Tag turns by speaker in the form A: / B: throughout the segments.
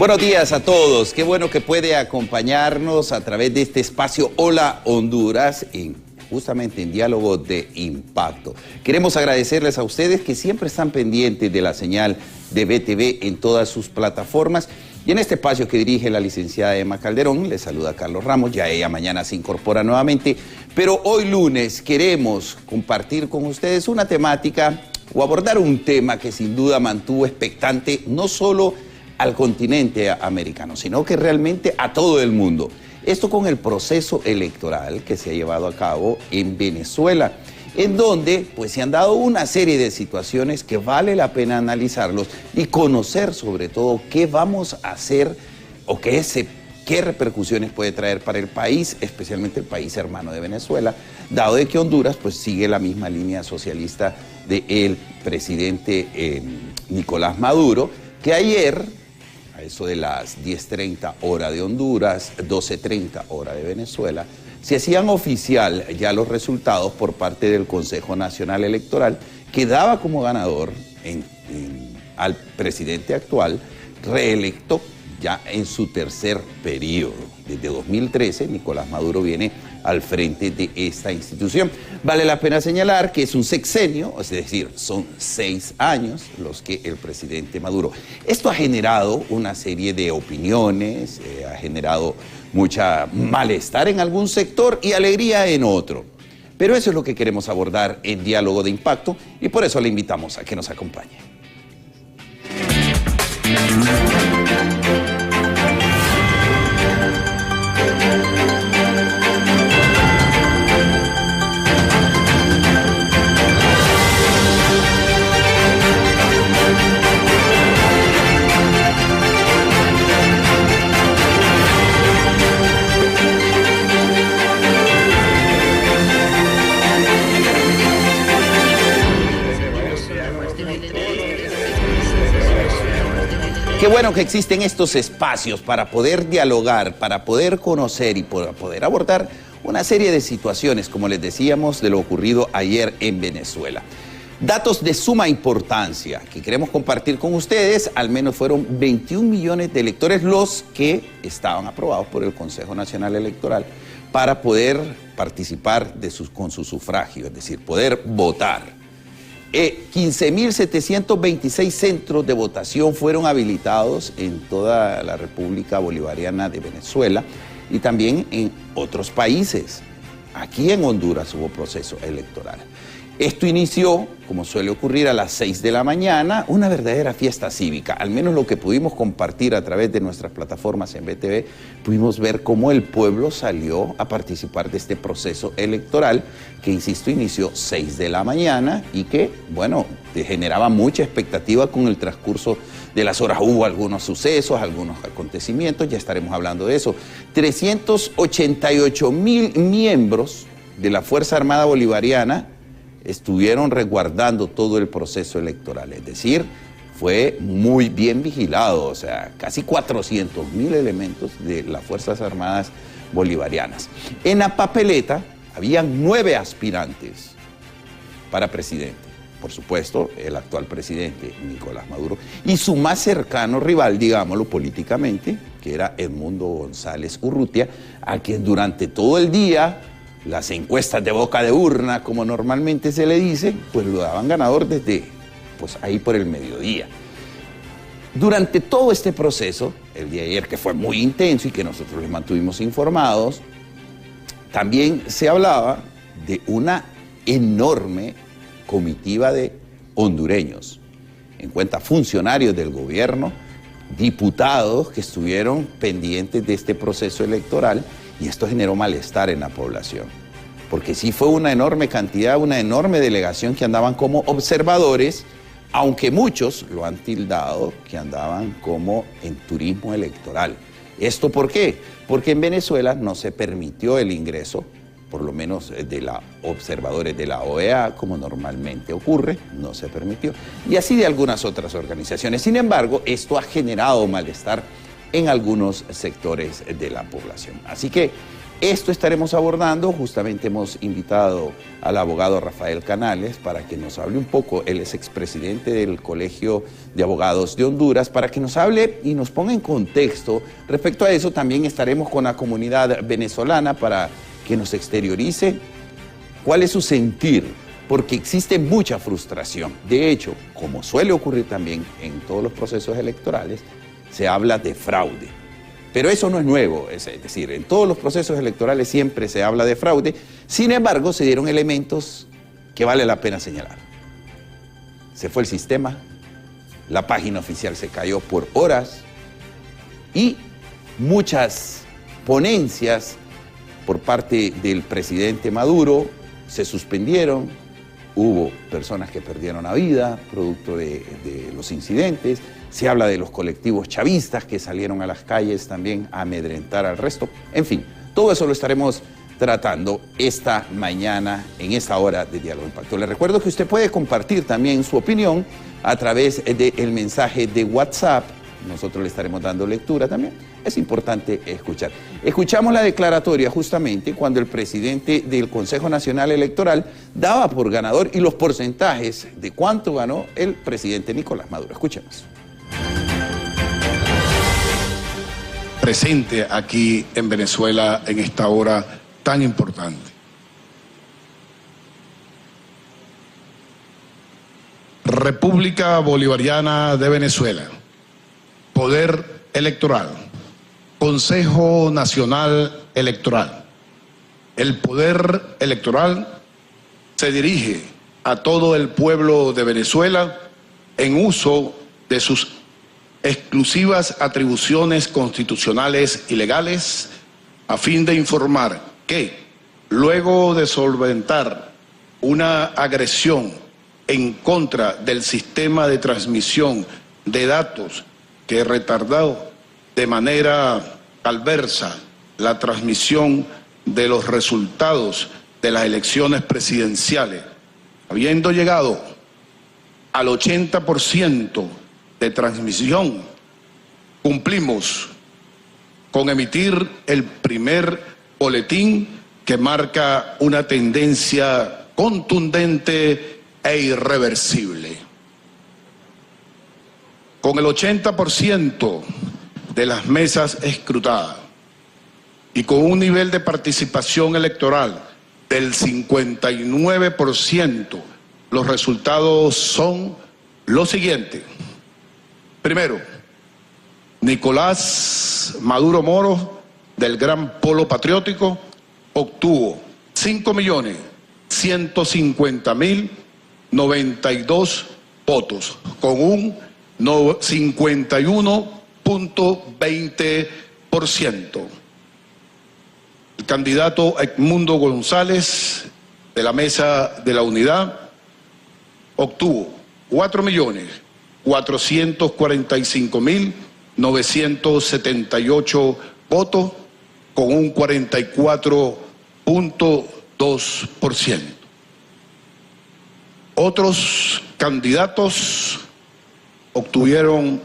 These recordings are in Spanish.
A: Buenos días a todos. Qué bueno que puede acompañarnos a través de este espacio Hola Honduras, justamente en Diálogo de Impacto. Queremos agradecerles a ustedes que siempre están pendientes de la señal de BTV en todas sus plataformas. Y en este espacio que dirige la licenciada Emma Calderón, les saluda Carlos Ramos, ya ella mañana se incorpora nuevamente. Pero hoy lunes queremos compartir con ustedes una temática o abordar un tema que sin duda mantuvo expectante no solo al continente americano, sino que realmente a todo el mundo. Esto con el proceso electoral que se ha llevado a cabo en Venezuela, en donde pues se han dado una serie de situaciones que vale la pena analizarlos y conocer sobre todo qué vamos a hacer o qué repercusiones puede traer para el país, especialmente el país hermano de Venezuela, dado de que Honduras pues sigue la misma línea socialista del presidente Nicolás Maduro, que ayer, a eso de las 10:30 hora de Honduras, 12:30 hora de Venezuela, se hacían oficial ya los resultados por parte del Consejo Nacional Electoral, que daba como ganador al presidente actual, reelecto ya en su tercer periodo. Desde 2013, Nicolás Maduro viene al frente de esta institución. Vale la pena señalar que es un sexenio, es decir, son 6 años los que el presidente Maduro. Esto ha generado una serie de opiniones, ha generado mucha malestar en algún sector y alegría en otro. Pero eso es lo que queremos abordar en Diálogo de Impacto y por eso le invitamos a que nos acompañe. Qué bueno que existen estos espacios para poder dialogar, para poder conocer y para poder abordar una serie de situaciones, como les decíamos, de lo ocurrido ayer en Venezuela. Datos de suma importancia que queremos compartir con ustedes. Al menos fueron 21 millones de electores los que estaban aprobados por el Consejo Nacional Electoral para poder participar con su sufragio, es decir, poder votar. 15.726 centros de votación fueron habilitados en toda la República Bolivariana de Venezuela y también en otros países. Aquí en Honduras hubo proceso electoral. Esto inició, como suele ocurrir, a las 6 de la mañana, una verdadera fiesta cívica. Al menos lo que pudimos compartir a través de nuestras plataformas en BTV, pudimos ver cómo el pueblo salió a participar de este proceso electoral, que, insisto, inició 6 de la mañana y que, bueno, generaba mucha expectativa con el transcurso de las horas. Hubo algunos sucesos, algunos acontecimientos, ya estaremos hablando de eso. 388.000 miembros de la Fuerza Armada Bolivariana estuvieron resguardando todo el proceso electoral, es decir, fue muy bien vigilado, o sea, casi 400.000 elementos de las Fuerzas Armadas Bolivarianas. En la papeleta habían 9 aspirantes para presidente, por supuesto, el actual presidente Nicolás Maduro, y su más cercano rival, digámoslo políticamente, que era Edmundo González Urrutia, a quien durante todo el día las encuestas de boca de urna, como normalmente se le dice, pues lo daban ganador desde pues ahí por el mediodía. Durante todo este proceso, el día de ayer, que fue muy intenso y que nosotros les mantuvimos informados, también se hablaba de una enorme comitiva de hondureños, en cuenta funcionarios del gobierno, diputados que estuvieron pendientes de este proceso electoral. Y esto generó malestar en la población, porque sí fue una enorme cantidad, una enorme delegación que andaban como observadores, aunque muchos lo han tildado que andaban como en turismo electoral. ¿Esto por qué? Porque en Venezuela no se permitió el ingreso, por lo menos de los observadores de la OEA, como normalmente ocurre, no se permitió, y así de algunas otras organizaciones. Sin embargo, esto ha generado malestar en algunos sectores de la población. Así que Esto estaremos abordando, justamente hemos invitado al abogado Rafael Canales para que nos hable un poco, él es expresidente del Colegio de Abogados de Honduras, para que nos hable y nos ponga en contexto. Respecto a eso también estaremos con la comunidad venezolana para que nos exteriorice cuál es su sentir, porque existe mucha frustración. De hecho, como suele ocurrir también en todos los procesos electorales, se habla de fraude. Pero eso no es nuevo, es decir, en todos los procesos electorales siempre se habla de fraude. Sin embargo, se dieron elementos que vale la pena señalar. Se fue el sistema, la página oficial se cayó por horas y muchas ponencias por parte del presidente Maduro se suspendieron. Hubo personas que perdieron la vida producto de los incidentes. Se habla de los colectivos chavistas que salieron a las calles también a amedrentar al resto. En fin, todo eso lo estaremos tratando esta mañana en esta hora de Diálogo Impacto. Le recuerdo que usted puede compartir también su opinión a través del mensaje de WhatsApp. Nosotros le estaremos dando lectura también. Es importante escuchar. Escuchamos la declaratoria justamente cuando el presidente del Consejo Nacional Electoral daba por ganador y los porcentajes de cuánto ganó el presidente Nicolás Maduro. Escuchemos.
B: Presente aquí en Venezuela en esta hora tan importante. República Bolivariana de Venezuela, Poder Electoral, Consejo Nacional Electoral. El Poder Electoral se dirige a todo el pueblo de Venezuela en uso de sus exclusivas atribuciones constitucionales y legales a fin de informar que, luego de solventar una agresión en contra del sistema de transmisión de datos que retardó de manera adversa la transmisión de los resultados de las elecciones presidenciales, habiendo llegado al 80% de transmisión, cumplimos con emitir el primer boletín que marca una tendencia contundente e irreversible. Con el 80% de las mesas escrutadas y con un nivel de participación electoral del 59%, los resultados son los siguientes. Primero, Nicolás Maduro Moro, del Gran Polo Patriótico, obtuvo 5.150.092 votos, con un 51.20%. El candidato Edmundo González, de la Mesa de la Unidad, obtuvo 4.445.978 votos, con un 44.2%. Otros candidatos obtuvieron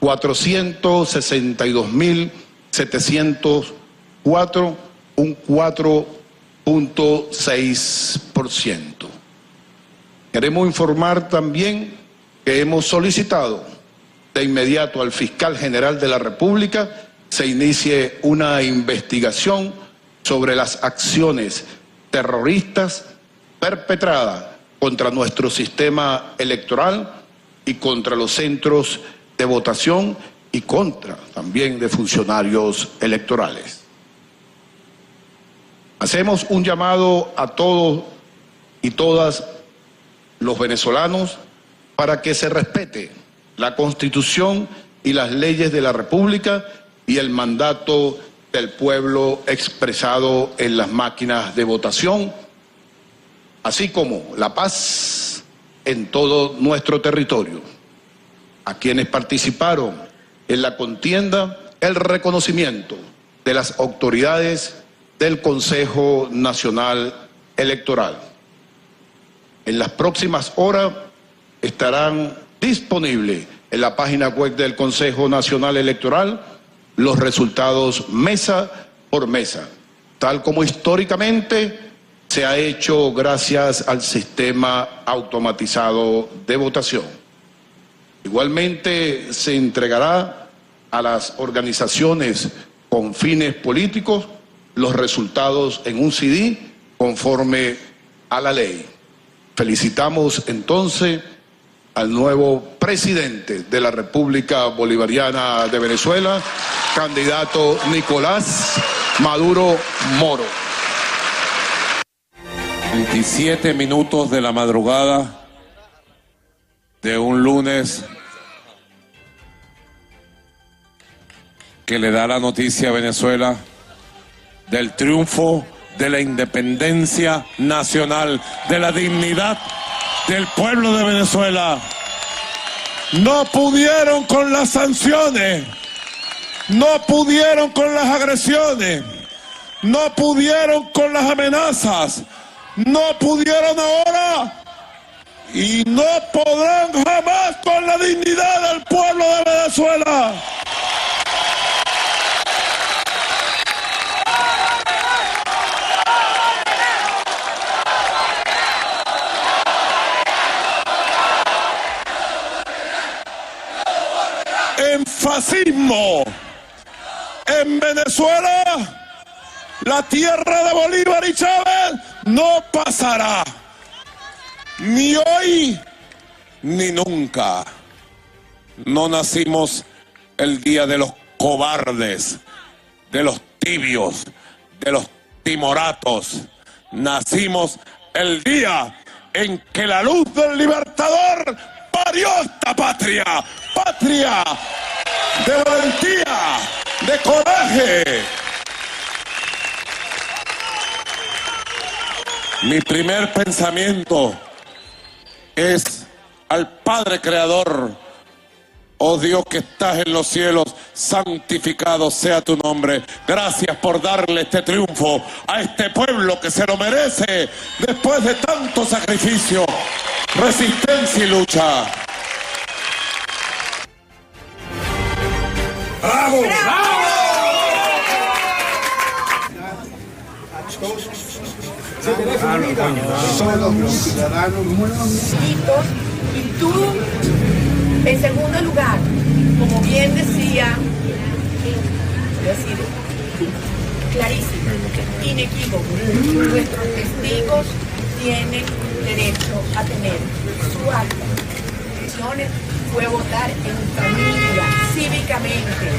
B: 462.704, un 4.6%. Queremos informar también que hemos solicitado de inmediato al fiscal general de la República se inicie una investigación sobre las acciones terroristas perpetradas contra nuestro sistema electoral y contra los centros de votación y contra también de funcionarios electorales. Hacemos un llamado a todos y todas los venezolanos para que se respete la Constitución y las leyes de la República y el mandato del pueblo expresado en las máquinas de votación, así como la paz en todo nuestro territorio. A quienes participaron en la contienda, el reconocimiento de las autoridades del Consejo Nacional Electoral. En las próximas horas estarán disponibles en la página web del Consejo Nacional Electoral los resultados mesa por mesa. tal como históricamente se ha hecho gracias al sistema automatizado de votación. Igualmente se entregará a las organizaciones con fines políticos los resultados en un CD conforme a la ley. Felicitamos entonces al nuevo presidente de la República Bolivariana de Venezuela, candidato Nicolás Maduro Moro.
C: 27 minutos de la madrugada de un lunes que le da la noticia a Venezuela del triunfo de la independencia nacional, de la dignidad del pueblo de Venezuela. No pudieron con las sanciones, no pudieron con las agresiones, no pudieron con las amenazas, no pudieron ahora y no podrán jamás con la dignidad del pueblo de Venezuela. En fascismo, en Venezuela, la tierra de Bolívar y Chávez no pasará, ni hoy ni nunca. No nacimos el día de los cobardes, de los tibios, de los timoratos. Nacimos el día en que la luz del Libertador parió esta patria, patria de valentía, de coraje. Mi primer pensamiento es al Padre Creador. Oh Dios que estás en los cielos, santificado sea tu nombre. Gracias por darle este triunfo a este pueblo que se lo merece después de tanto sacrificio, resistencia y lucha. ¡Bravo! ¡Bravo!
D: Y tú, en segundo lugar, como bien decía, voy a decir clarísimo, inequívoco, nuestros testigos tienen derecho a tener su acta. Fue votar en familia, cívicamente.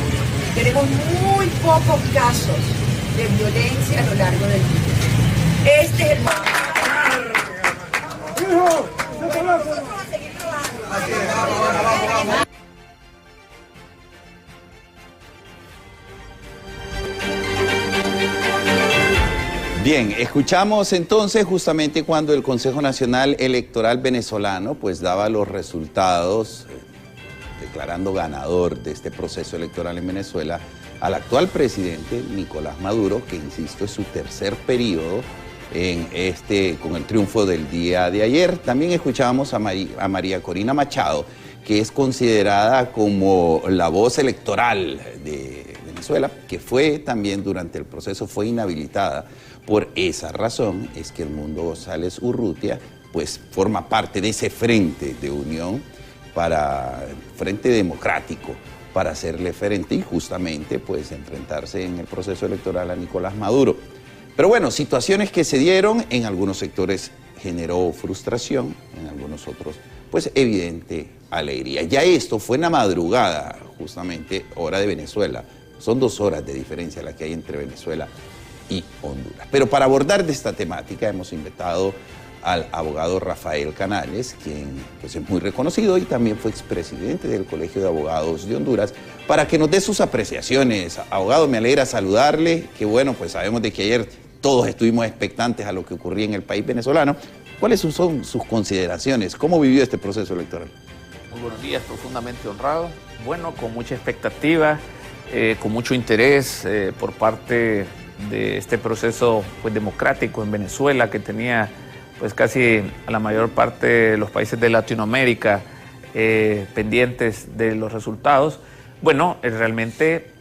D: Tenemos muy pocos casos de violencia a lo largo del día. Este es el momento. Vamos a seguir trabajando.
A: Bien, escuchamos entonces justamente cuando el Consejo Nacional Electoral venezolano pues daba los resultados, declarando ganador de este proceso electoral en Venezuela al actual presidente Nicolás Maduro, que insisto es su tercer periodo con el triunfo del día de ayer. También escuchábamos a María Corina Machado, que es considerada como la voz electoral de Venezuela, que fue también durante el proceso fue inhabilitada. Por esa razón es que Edmundo González Urrutia pues forma parte de ese frente de unión frente democrático para hacerle frente y justamente pues enfrentarse en el proceso electoral a Nicolás Maduro. Pero bueno, situaciones que se dieron, en algunos sectores generó frustración, en algunos otros pues evidente alegría. Ya esto fue en la madrugada, justamente hora de Venezuela. Son 2 horas de diferencia la que hay entre Venezuela y Honduras. Pero para abordar de esta temática hemos invitado al abogado Rafael Canales, quien pues, es muy reconocido y también fue expresidente del Colegio de Abogados de Honduras, para que nos dé sus apreciaciones. Abogado, me alegra saludarle, que bueno, pues sabemos de que ayer todos estuvimos expectantes a lo que ocurría en el país venezolano. ¿Cuáles son sus consideraciones? ¿Cómo vivió este proceso electoral?
E: Muy buenos días, profundamente honrado. Bueno, con mucha expectativa, con mucho interés por parte de este proceso pues, democrático en Venezuela, que tenía pues casi a la mayor parte de los países de Latinoamérica pendientes de los resultados. Bueno, realmente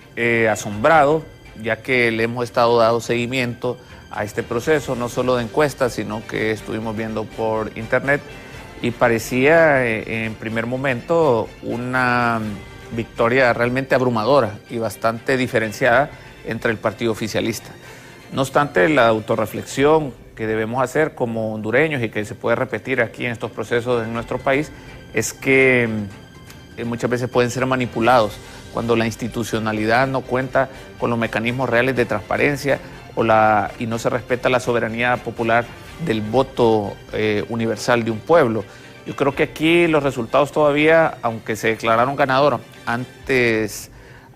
E: asombrado ya que le hemos estado dando seguimiento a este proceso, no solo de encuestas, sino que estuvimos viendo por internet, y parecía en primer momento una victoria realmente abrumadora y bastante diferenciada entre el partido oficialista. No obstante, la autorreflexión que debemos hacer como hondureños y que se puede repetir aquí en estos procesos en nuestro país es que muchas veces pueden ser manipulados cuando la institucionalidad no cuenta con los mecanismos reales de transparencia y no se respeta la soberanía popular del voto universal de un pueblo. Yo creo que aquí los resultados todavía, aunque se declararon ganador ante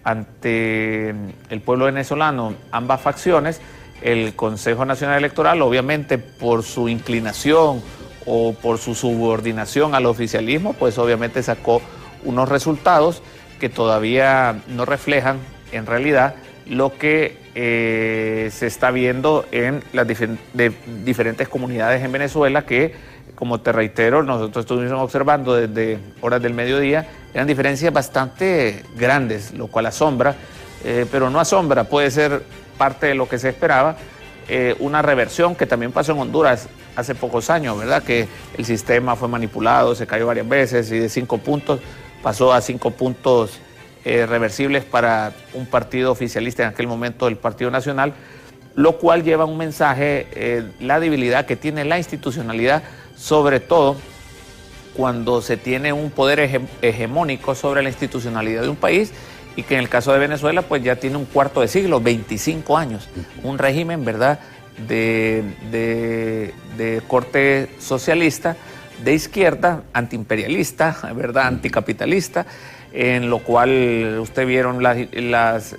E: el pueblo venezolano, ambas facciones, el Consejo Nacional Electoral, obviamente por su inclinación o por su subordinación al oficialismo, pues obviamente sacó unos resultados que todavía no reflejan en realidad lo que se está viendo en las diferentes comunidades en Venezuela, que, como te reitero, nosotros estuvimos observando desde horas del mediodía, eran diferencias bastante grandes, lo cual asombra, pero no asombra, puede ser parte de lo que se esperaba, una reversión que también pasó en Honduras hace pocos años, ¿verdad? Que el sistema fue manipulado, se cayó varias veces y de 5 puntos pasó a 5 puntos reversibles para un partido oficialista en aquel momento, el Partido Nacional, lo cual lleva un mensaje, la debilidad que tiene la institucionalidad, sobre todo cuando se tiene un poder hegemónico sobre la institucionalidad de un país, y que en el caso de Venezuela pues ya tiene un cuarto de siglo, 25 años, un régimen, ¿verdad?, de corte socialista, de izquierda, antiimperialista, ¿verdad?, anticapitalista, en lo cual usted vieron las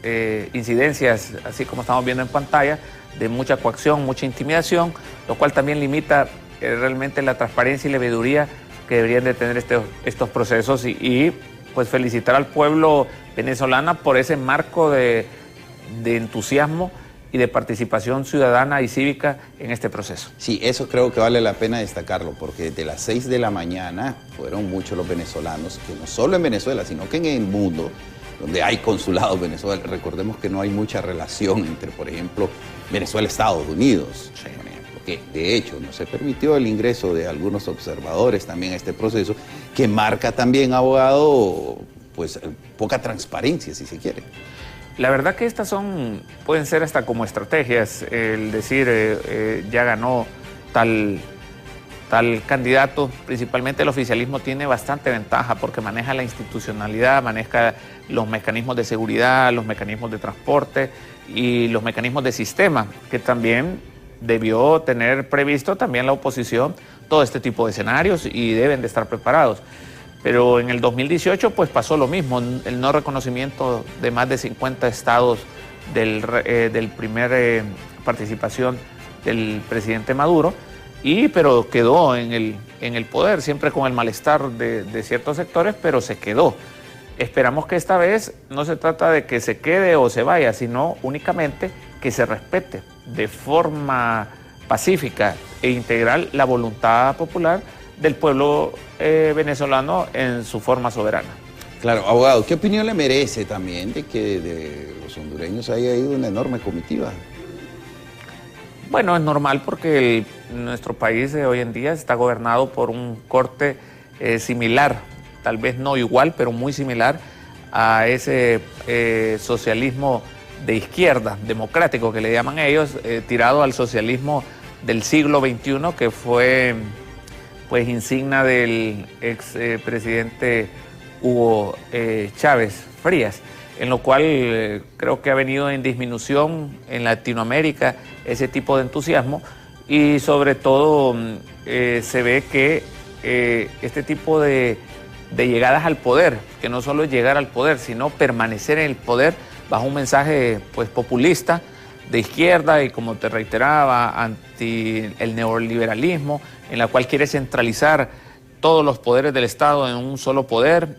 E: incidencias, así como estamos viendo en pantalla, de mucha coacción, mucha intimidación, lo cual también limita realmente la transparencia y la veeduría que deberían de tener estos procesos, y pues felicitar al pueblo venezolano por ese marco de entusiasmo y de participación ciudadana y cívica en este proceso.
A: Sí, eso creo que vale la pena destacarlo, porque desde las 6 de la mañana fueron muchos los venezolanos, que no solo en Venezuela, sino que en el mundo, donde hay consulados Venezuela. Recordemos que no hay mucha relación entre, por ejemplo, Venezuela y Estados Unidos, sí, por ejemplo, que de hecho no se permitió el ingreso de algunos observadores también a este proceso, que marca también, abogado, pues poca transparencia, si se quiere.
E: La verdad que estas pueden ser hasta como estrategias, el decir ya ganó tal candidato. Principalmente el oficialismo tiene bastante ventaja porque maneja la institucionalidad, maneja los mecanismos de seguridad, los mecanismos de transporte y los mecanismos de sistema, que también debió tener previsto también la oposición todo este tipo de escenarios, y deben de estar preparados. Pero en el 2018 pues pasó lo mismo, el no reconocimiento de más de 50 estados del primer participación del presidente Maduro, pero quedó en el poder, siempre con el malestar de ciertos sectores, pero se quedó. Esperamos que esta vez no se trata de que se quede o se vaya, sino únicamente que se respete de forma pacífica e integral la voluntad popular del pueblo venezolano en su forma soberana.
A: Claro, abogado, ¿qué opinión le merece también de que de los hondureños haya ido una enorme comitiva?
E: Bueno, es normal porque nuestro país de hoy en día está gobernado por un corte similar, tal vez no igual, pero muy similar a ese socialismo de izquierda, democrático que le llaman ellos, tirado al socialismo del siglo XXI, que fue pues insignia del expresidente Hugo Chávez Frías, en lo cual creo que ha venido en disminución en Latinoamérica ese tipo de entusiasmo, y sobre todo se ve que este tipo de llegadas al poder, que no solo es llegar al poder, sino permanecer en el poder bajo un mensaje pues populista, de izquierda y, como te reiteraba, anti el neoliberalismo, en la cual quiere centralizar todos los poderes del Estado en un solo poder,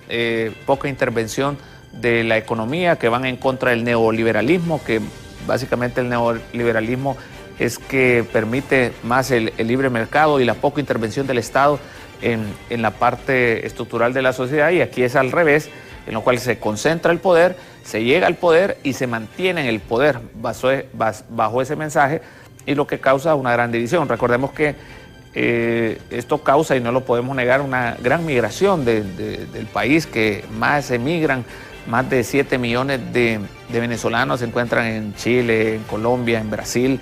E: poca intervención de la economía, que van en contra del neoliberalismo, que básicamente el neoliberalismo es que permite más el libre mercado y la poca intervención del Estado en la parte estructural de la sociedad, y aquí es al revés, en lo cual se concentra el poder, se llega al poder y se mantiene en el poder bajo ese mensaje, y lo que causa una gran división. Recordemos que esto causa, y no lo podemos negar, una gran migración del país, que más emigran, más de 7 millones de venezolanos se encuentran en Chile, en Colombia, en Brasil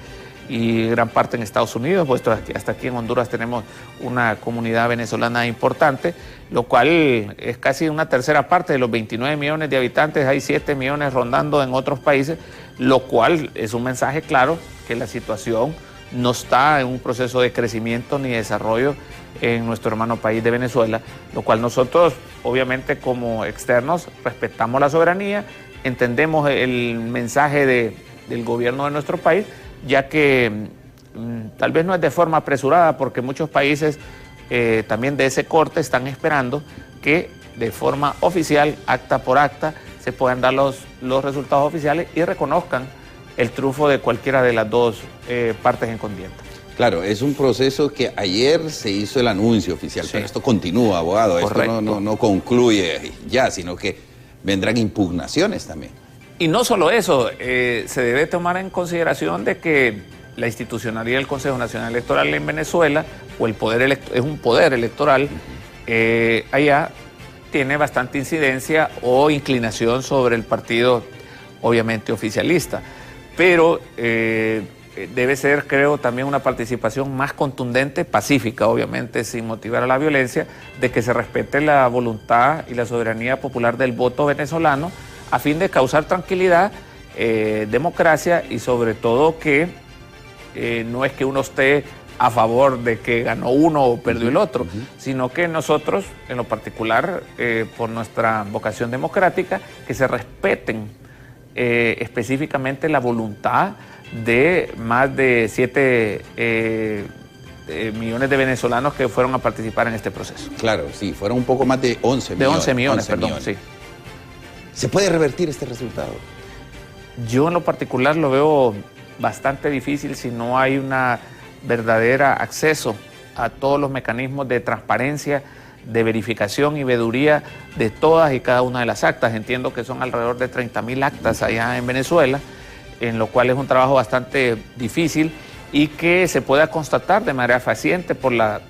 E: y gran parte en Estados Unidos, puesto que hasta aquí en Honduras tenemos una comunidad venezolana importante, lo cual es casi una tercera parte de los 29 millones de habitantes. Hay 7 millones rondando en otros países, lo cual es un mensaje claro que la situación no está en un proceso de crecimiento ni desarrollo en nuestro hermano país de Venezuela, lo cual nosotros, obviamente, como externos, respetamos la soberanía, entendemos el mensaje del gobierno de nuestro país, ya que tal vez no es de forma apresurada, porque muchos países también de ese corte están esperando que de forma oficial, acta por acta, se puedan dar los resultados oficiales y reconozcan el triunfo de cualquiera de las dos partes en contienda.
A: Claro, es un proceso que ayer se hizo el anuncio oficial, sí, pero esto continúa, abogado. Correcto. Esto no concluye ya, sino que vendrán impugnaciones también.
E: Y no solo eso, se debe tomar en consideración de que la institucionalidad del Consejo Nacional Electoral en Venezuela, o el poder es un poder electoral, allá tiene bastante incidencia o inclinación sobre el partido, obviamente, oficialista. Pero debe ser, creo, también una participación más contundente, pacífica, obviamente, sin motivar a la violencia, de que se respete la voluntad y la soberanía popular del voto venezolano, a fin de causar tranquilidad, democracia, y sobre todo que no es que uno esté a favor de que ganó uno o perdió el otro, sino que nosotros, en lo particular, por nuestra vocación democrática, que se respeten específicamente la voluntad de más de 7 millones de venezolanos que fueron a participar en este proceso.
A: Claro, sí, fueron un poco más de 11 millones.
E: De 11 millones, perdón, sí.
A: ¿Se puede revertir este resultado?
E: Yo en lo particular lo veo bastante difícil si no hay una verdadera acceso a todos los mecanismos de transparencia, de verificación y veeduría de todas y cada una de las actas. Entiendo que son alrededor de 30.000 actas allá en Venezuela, en lo cual es un trabajo bastante difícil y que se pueda constatar de manera fehaciente por la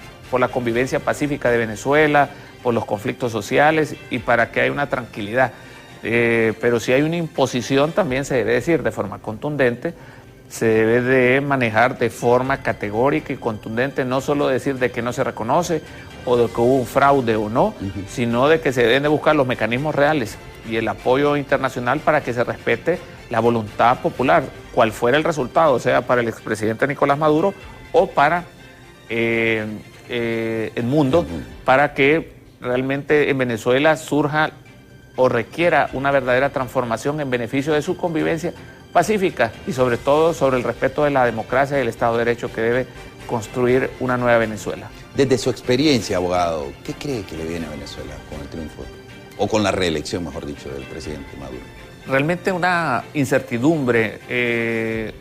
E: convivencia pacífica de Venezuela, por los conflictos sociales y para que haya una tranquilidad. Pero si hay una imposición, también se debe decir de forma contundente, se debe de manejar de forma categórica y contundente, no solo decir de que no se reconoce o de que hubo un fraude o no, sino de que se deben de buscar los mecanismos reales y el apoyo internacional para que se respete la voluntad popular, cual fuera el resultado, sea para el expresidente Nicolás Maduro o para el mundo, para que realmente en Venezuela surja o requiera una verdadera transformación en beneficio de su convivencia pacífica y sobre todo sobre el respeto de la democracia y el Estado de Derecho que debe construir una nueva Venezuela.
A: Desde su experiencia, abogado, ¿qué cree que le viene a Venezuela con el triunfo, o con la reelección, mejor dicho, del presidente Maduro?
E: Realmente una incertidumbre,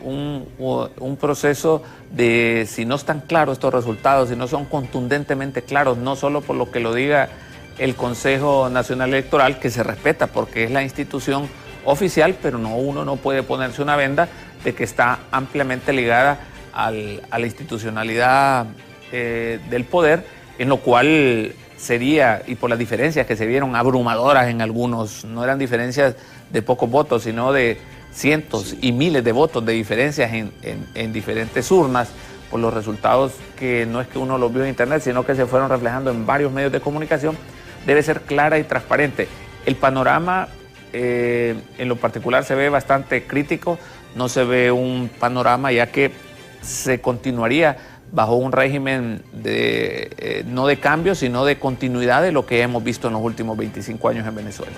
E: un proceso de, si no están claros estos resultados, si no son contundentemente claros, no solo por lo que lo diga el Consejo Nacional Electoral, que se respeta porque es la institución oficial, pero uno no puede ponerse una venda de que está ampliamente ligada a la institucionalidad del poder, en lo cual sería, y por las diferencias que se vieron abrumadoras en algunos, no eran diferencias de pocos votos, sino de cientos y miles de votos de diferencias en diferentes urnas, por los resultados que no es que uno los vio en internet, sino que se fueron reflejando en varios medios de comunicación, debe ser clara y transparente. El panorama en lo particular se ve bastante crítico, no se ve un panorama ya que se continuaría bajo un régimen no de cambio, sino de continuidad de lo que hemos visto en los últimos 25 años en Venezuela.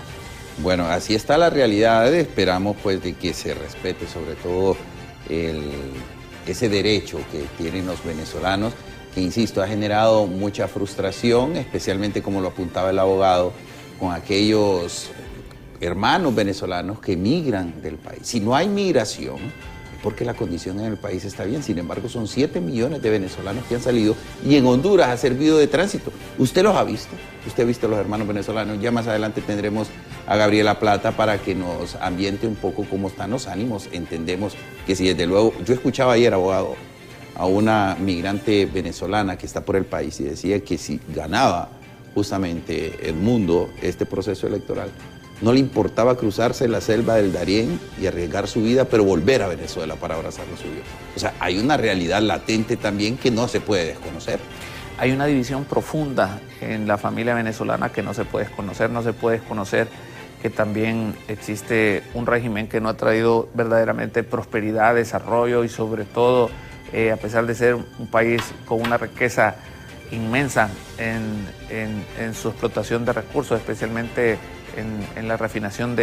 A: Bueno, así está la realidad. Esperamos pues de que se respete sobre todo ese derecho que tienen los venezolanos, que insisto, ha generado mucha frustración, especialmente como lo apuntaba el abogado, con aquellos hermanos venezolanos que migran del país. Si no hay migración, porque la condición en el país está bien. Sin embargo, son 7 millones de venezolanos que han salido y en Honduras ha servido de tránsito. Usted los ha visto, usted ha visto a los hermanos venezolanos. Ya más adelante tendremos a Gabriela Plata para que nos ambiente un poco cómo están los ánimos. Entendemos que si desde luego, yo escuchaba ayer, abogado, a una migrante venezolana que está por el país y decía que si ganaba justamente el mundo este proceso electoral, no le importaba cruzarse la selva del Darién y arriesgar su vida, pero volver a Venezuela para abrazar lo suyo. O sea, hay una realidad latente también que no se puede desconocer.
E: Hay una división profunda en la familia venezolana que no se puede desconocer. No se puede desconocer que también existe un régimen que no ha traído verdaderamente prosperidad, desarrollo y sobre todo, a pesar de ser un país con una riqueza inmensa en su explotación de recursos, especialmente en la refinación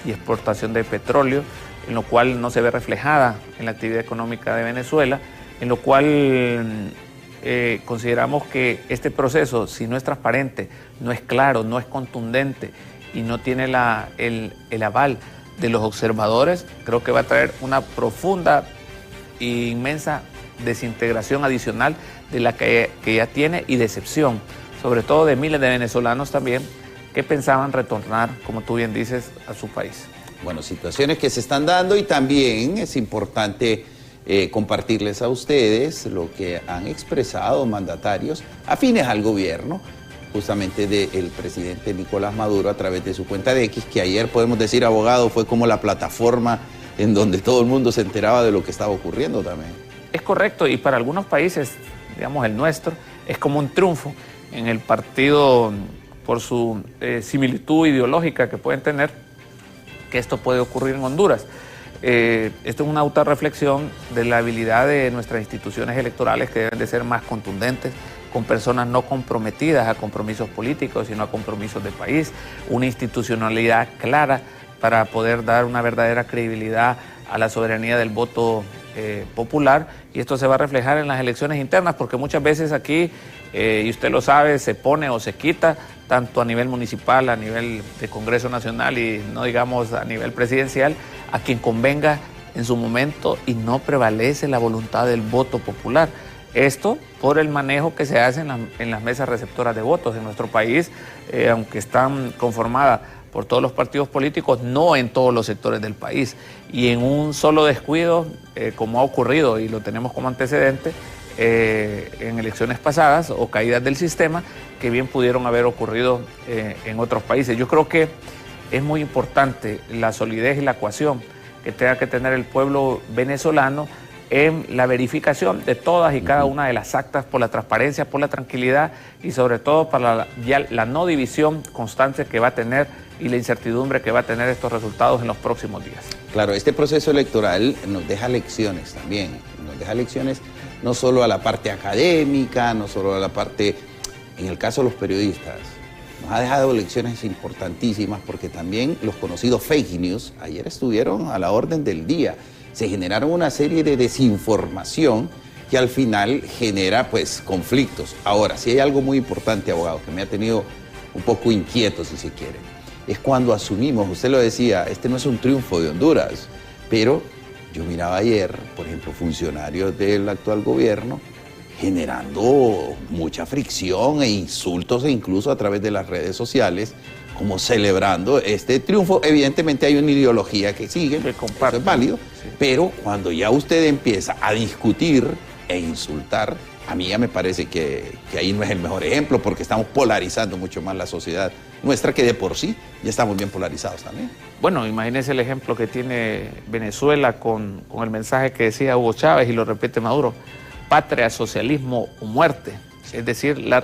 E: y exportación de petróleo, en lo cual no se ve reflejada en la actividad económica de Venezuela, en lo cual consideramos que este proceso, si no es transparente, no es claro, no es contundente y no tiene el aval de los observadores, creo que va a traer una profunda e inmensa desintegración adicional de la que ya tiene y decepción, sobre todo de miles de venezolanos también que pensaban retornar, como tú bien dices, a su país.
A: Bueno, situaciones que se están dando y también es importante compartirles a ustedes lo que han expresado mandatarios afines al gobierno, justamente del presidente Nicolás Maduro a través de su cuenta de X, que ayer podemos decir, abogado, fue como la plataforma en donde todo el mundo se enteraba de lo que estaba ocurriendo también.
E: Es correcto, y para algunos países, digamos el nuestro, es como un triunfo en el partido por su similitud ideológica que pueden tener, que esto puede ocurrir en Honduras. Esto es una autorreflexión de la habilidad de nuestras instituciones electorales que deben de ser más contundentes, con personas no comprometidas a compromisos políticos, sino a compromisos de país, una institucionalidad clara para poder dar una verdadera credibilidad a la soberanía del voto popular, y esto se va a reflejar en las elecciones internas, porque muchas veces aquí, y usted lo sabe, se pone o se quita, tanto a nivel municipal, a nivel de Congreso Nacional y no digamos a nivel presidencial, a quien convenga en su momento y no prevalece la voluntad del voto popular. Esto por el manejo que se hace en las mesas receptoras de votos en nuestro país, aunque están conformadas por todos los partidos políticos, no en todos los sectores del país. Y en un solo descuido, como ha ocurrido y lo tenemos como antecedente, en elecciones pasadas o caídas del sistema, que bien pudieron haber ocurrido en otros países. Yo creo que es muy importante la solidez y la cohesión que tenga que tener el pueblo venezolano en la verificación de todas y cada una de las actas, por la transparencia, por la tranquilidad y sobre todo para la no división constante que va a tener y la incertidumbre que va a tener estos resultados en los próximos días.
A: Claro, este proceso electoral nos deja lecciones también, nos deja lecciones no solo a la parte académica, no solo a la parte, en el caso de los periodistas, nos ha dejado lecciones importantísimas porque también los conocidos fake news ayer estuvieron a la orden del día. Se generaron una serie de desinformación que al final genera pues conflictos. Ahora, si hay algo muy importante, abogado, que me ha tenido un poco inquieto, si se quiere, es cuando asumimos, usted lo decía, este no es un triunfo de Honduras, pero yo miraba ayer, por ejemplo, funcionarios del actual gobierno generando mucha fricción e insultos e incluso a través de las redes sociales, como celebrando este triunfo. Evidentemente hay una ideología que sigue, que comparte, eso es válido, sí. Pero cuando ya usted empieza a discutir e insultar, a mí ya me parece que ahí no es el mejor ejemplo, porque estamos polarizando mucho más la sociedad nuestra, que de por sí ya estamos bien polarizados también.
E: Bueno, imagínese el ejemplo que tiene Venezuela con el mensaje que decía Hugo Chávez y lo repite Maduro: patria, socialismo o muerte. Es decir, la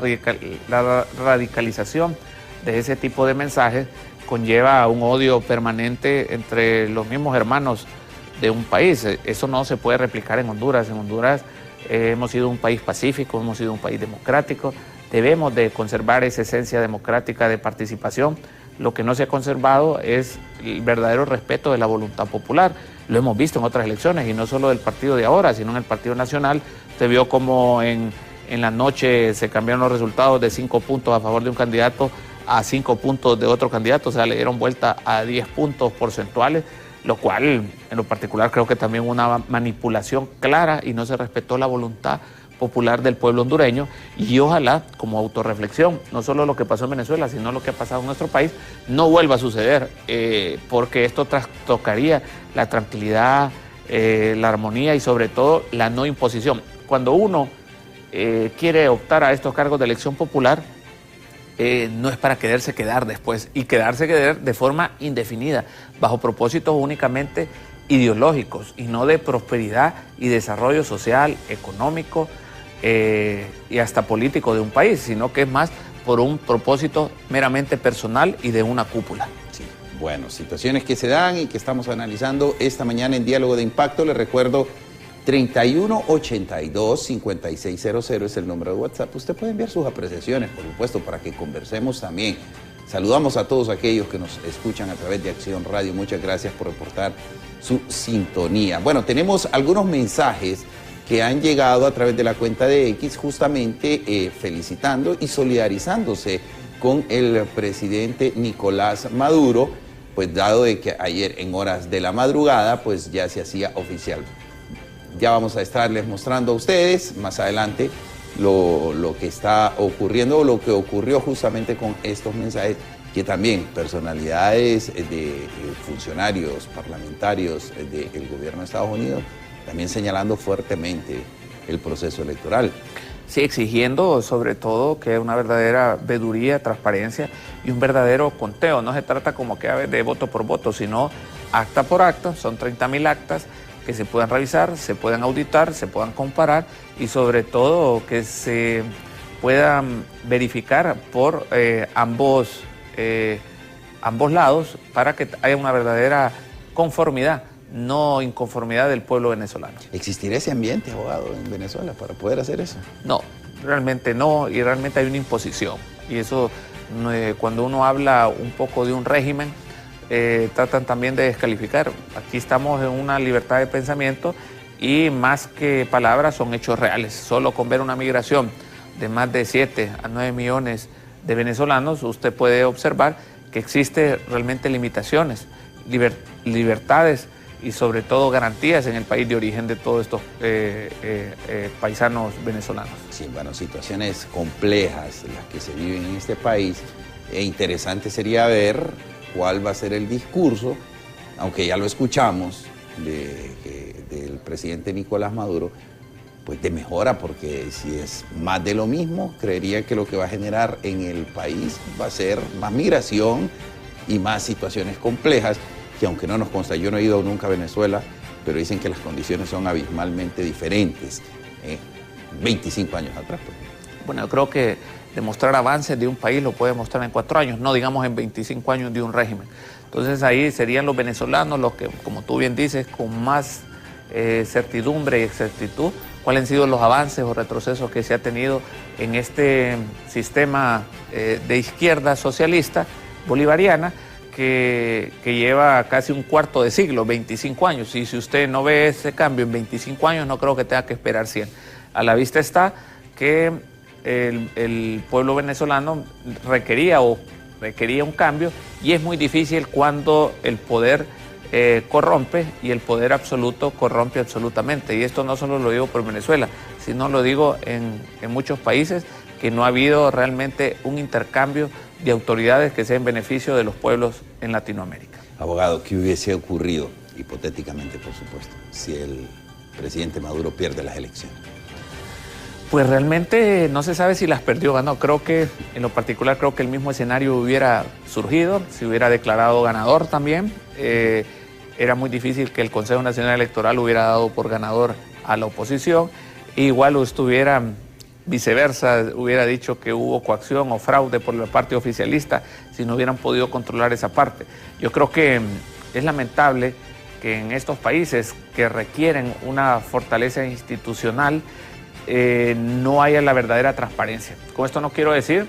E: radicalización de ese tipo de mensajes conlleva un odio permanente entre los mismos hermanos de un país. Eso no se puede replicar en Honduras. En Honduras hemos sido un país pacífico, hemos sido un país democrático. Debemos de conservar esa esencia democrática de participación. Lo que no se ha conservado es el verdadero respeto de la voluntad popular. Lo hemos visto en otras elecciones, y no solo del partido de ahora, sino en el Partido Nacional. Usted vio cómo en la noche se cambiaron los resultados de 5 puntos a favor de un candidato a 5 puntos de otro candidato, o sea, le dieron vuelta a 10 puntos porcentuales, lo cual en lo particular creo que también una manipulación clara, y no se respetó la voluntad popular del pueblo hondureño, y ojalá, como autorreflexión, no solo lo que pasó en Venezuela, sino lo que ha pasado en nuestro país, no vuelva a suceder, porque esto trastocaría la tranquilidad, la armonía y sobre todo la no imposición. Cuando uno quiere optar a estos cargos de elección popular, no es para quererse quedar después, y quedarse de forma indefinida, bajo propósitos únicamente ideológicos y no de prosperidad y desarrollo social, económico y hasta político de un país, sino que es más por un propósito meramente personal y de una cúpula.
A: Sí. Bueno, situaciones que se dan y que estamos analizando esta mañana en Diálogo de Impacto. Les recuerdo, 3182-5600 es el número de WhatsApp. Usted puede enviar sus apreciaciones, por supuesto, para que conversemos también. Saludamos a todos aquellos que nos escuchan a través de Acción Radio. Muchas gracias por reportar su sintonía. Bueno, tenemos algunos mensajes que han llegado a través de la cuenta de X, justamente felicitando y solidarizándose con el presidente Nicolás Maduro, pues dado de que ayer en horas de la madrugada pues ya se hacía oficial. Ya vamos a estarles mostrando a ustedes más adelante lo que está ocurriendo, o lo que ocurrió justamente con estos mensajes, que también personalidades de funcionarios parlamentarios del gobierno de Estados Unidos también señalando fuertemente el proceso electoral.
E: Sí, exigiendo sobre todo que una verdadera veeduría, transparencia y un verdadero conteo. No se trata como que de voto por voto, sino acta por acta. Son 30.000 actas que se puedan revisar, se puedan auditar, se puedan comparar y sobre todo que se puedan verificar por ambos lados para que haya una verdadera conformidad, no inconformidad del pueblo venezolano.
A: ¿Existirá ese ambiente, abogado, en Venezuela para poder hacer eso?
E: No, realmente no, y realmente hay una imposición. Y eso, cuando uno habla un poco de un régimen, tratan también de descalificar. Aquí estamos en una libertad de pensamiento y más que palabras son hechos reales. Solo con ver una migración de más de 7 a 9 millones de venezolanos, usted puede observar que existe realmente limitaciones, libertades y sobre todo garantías en el país de origen de todos estos paisanos venezolanos.
A: Sí, bueno, situaciones complejas las que se viven en este país. Interesante sería ver cuál va a ser el discurso, aunque ya lo escuchamos, del presidente Nicolás Maduro, pues de mejora, porque si es más de lo mismo, creería que lo que va a generar en el país va a ser más migración y más situaciones complejas, que aunque no nos consta, yo no he ido nunca a Venezuela, pero dicen que las condiciones son abismalmente diferentes, 25 años atrás. Pues.
E: Bueno, yo creo que demostrar avances de un país lo puede mostrar en 4 años, no digamos en 25 años de un régimen. Entonces ahí serían los venezolanos los que, como tú bien dices, con más certidumbre y exactitud, cuáles han sido los avances o retrocesos que se ha tenido en este sistema de izquierda socialista bolivariana que lleva casi un cuarto de siglo, 25 años. Y si usted no ve ese cambio en 25 años, no creo que tenga que esperar 100. A la vista está que el pueblo venezolano requería un cambio, y es muy difícil cuando el poder corrompe y el poder absoluto corrompe absolutamente. Y esto no solo lo digo por Venezuela, sino lo digo en muchos países que no ha habido realmente un intercambio de autoridades que sea en beneficio de los pueblos en Latinoamérica.
A: Abogado, ¿qué hubiese ocurrido, hipotéticamente por supuesto, si el presidente Maduro pierde las elecciones?
E: Pues realmente no se sabe si las perdió o ganó. Creo que, en lo particular, creo que el mismo escenario hubiera surgido, se hubiera declarado ganador también. Era muy difícil que el Consejo Nacional Electoral hubiera dado por ganador a la oposición. Igual estuviera viceversa, hubiera dicho que hubo coacción o fraude por la parte oficialista si no hubieran podido controlar esa parte. Yo creo que es lamentable que en estos países que requieren una fortaleza institucional no haya la verdadera transparencia. Con esto no quiero decir,